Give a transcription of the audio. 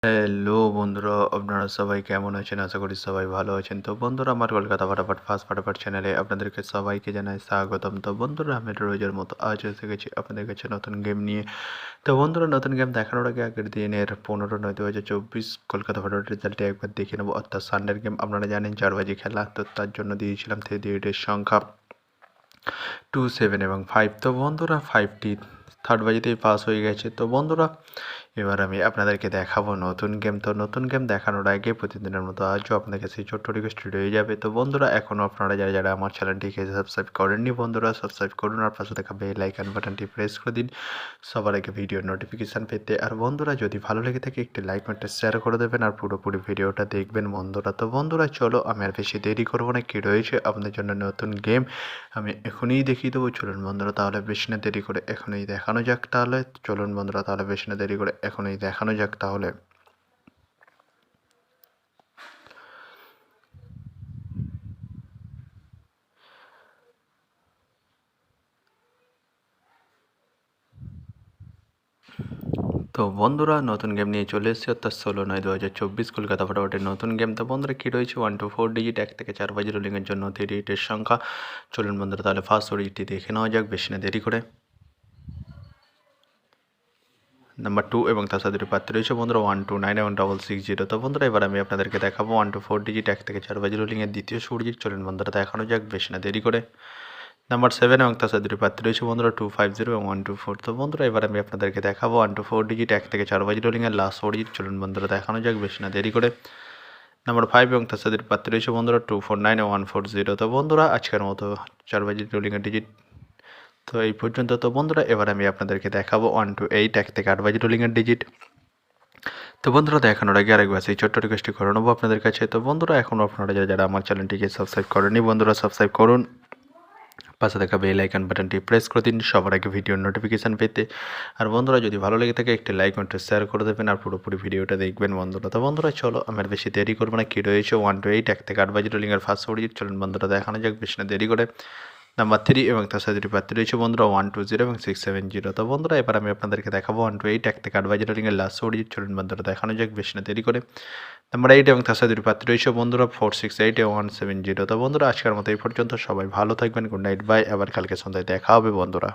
Hello বন্ধুরা, আপনারা সবাই কেমন আছেন? আশা করি সবাই ভালো আছেন। তো বন্ধুরা, আমার কলকাতা ফাটাফাট ফার্স্ট ফাটাফাট চ্যানেলে আপনাদেরকে সবাইকে জানাই স্বাগতম। তো বন্ধুরা, আমি রোজের মতো আজ এসে গেছি আপনাদের কাছে নতুন গেম নিয়ে। তো বন্ধুরা, নতুন গেম দেখানোর আগে আগের দিনের 15/9/2024 কলকাতা ফাটাফাট রেজাল্টে একবার দেখে নেবো। অর্থাৎ সানডের গেম আপনারা জানেন 4 বাজে খেলা, তো তার জন্য দিয়েছিলাম 38-এর সংখ্যা 2, 7 এবং 5। তো বন্ধুরা, 5টি থার্ড বাজিতেই পাস হয়ে গেছে। তো বন্ধুরা, এবার আমি আপনাদেরকে দেখাবো নতুন গেম। তো নতুন গেম দেখানোর আগে প্রতিদিনের মতো আজও আপনাদের সেই ছোট্ট রিকোয়েস্ট রয়ে যাবে। তো বন্ধুরা, এখনও আপনারা যারা যারা আমার চ্যানেলটিকে সাবস্ক্রাইব করেননি, বন্ধুরা সাবস্ক্রাইব করুন আর পাশে থাকা বেল আইকন বাটনটি প্রেস করে দিন সবার আগে ভিডিওর নোটিফিকেশান পেতে। আর বন্ধুরা, যদি ভালো লেগে থাকে একটি লাইক একটা শেয়ার করে দেবেন আর পুরোপুরি ভিডিওটা দেখবেন বন্ধুরা। তো বন্ধুরা, চলো আমি আর বেশি দেরি করবো না, কী রয়েছে আপনাদের জন্য নতুন গেম আমি এখনই দেখিয়ে দেবো। চলুন বন্ধুরা, তাহলে বেশি না দেরি করে এখনই দেখানো যাক। তাহলে চলুন বন্ধুরা, তাহলে বেশি না দেরি করে এখনই দেখানো যাক তাহলে। তো বন্ধুরা, নতুন গেম নিয়ে চলে এসেছি, অর্থাৎ 16/9/2024 কলকাতা ফাটাফাটের নতুন গেম। তো বন্ধুরা, কী রয়েছে 1 to 4 ডিজিট 1 থেকে 4 বাজি রোলিংয়ের জন্য 38-এর সংখ্যা। চলুন বন্ধুরা, তাহলে ফার্স্ট ওডিজিটটি দেখে নেওয়া যাক বেশি না দেরি করে। নাম্বার 2 এবং তার সাথে দুটি প্রার্থী রয়েছে বন্ধুরা 129 এবং 660। তো বন্ধুরা, এবার আমি আপনাদেরকে দেখাবো 1 to 4 ডিজিট 1 থেকে 4 বাজি রোলিংয়ের দ্বিতীয় সুরজিৎ। চলুন বন্ধুরা, দেখানো যাক বেশি না দেরি করে। নাম্বার 7 এবং তার সাথে দুটি প্রার্থী রয়েছে বন্ধুরা 250 এবং 124। তো বন্ধুরা, এবার আমি আপনাদেরকে দেখাবো 1 to 4 ডিজিট 1 থেকে 4 বাজি রোলিংয়ের লাস্ট সুরজিৎ। চলুন বন্ধুরা, দেখানো যাক বেশি না দেরি করে। নাম্বার 5 এবং তার সাথে দুটি প্রার্থী রয়েছে বন্ধুরা 249 এবং 140। তো বন্ধুরা, আজকের মতো 4 বাজি রোলিংয়ের ডিজিট তো এই পর্যন্ত। তো বন্ধুরা, এবার আমি আপনাদেরকে দেখাবো 1 to 8 1 থেকে 8 বাজি রোলিংয়ের ডিজিট। তো বন্ধুরা, দেখানোর আগে আরেকবার সেই ছোট্ট রিকোয়েস্টটি করে নেবো আপনাদের কাছে। তো বন্ধুরা, এখনও আপনারা যারা যারা আমার চ্যানেলটিকে সাবস্ক্রাইব করেনি, বন্ধুরা সাবস্ক্রাইব করুন, পাশে থাকা বেল আইকন বাটনটি প্রেস করে দিন সবার আগে ভিডিওর নোটিফিকেশান পেতে। আর বন্ধুরা, যদি ভালো লেগে থাকে একটি লাইক একটা শেয়ার করে দেবেন আর পুরোপুরি ভিডিওটা দেখবেন বন্ধুরা। তো বন্ধুরা, চলো আমার বেশি দেরি করবো না, কী রয়েছে 1 to 8 1 থেকে 8 বাজি রোলিংয়ের ফার্স্ট ওডিজিট। চলুন বন্ধুরা, দেখানো যাক বেশি না দেরি করে। নাম্বার 3 এবং তার সাথে দুটি প্রার্থী রয়েছে বন্ধুরা 120 এবং 670। তো বন্ধুরা, এবার আমি আপনাদেরকে দেখাবো 1 to 8 1 থেকে 8 বাজি রোলিংয়ের লাস্ট ওডিজিট। চলুন বন্ধুরা, দেখানো যাক বেশি না দেরি করে। নাম্বার 8 এবং তার সাথে দুটি প্রার্থী রয়েছে বন্ধুরা 468 এবং 170। তো বন্ধুরা, আজকের মতো এই পর্যন্ত। সবাই ভালো থাকবেন, গুড নাইট, বাই। আবার কালকে সন্ধ্যায় দেখা হবে বন্ধুরা।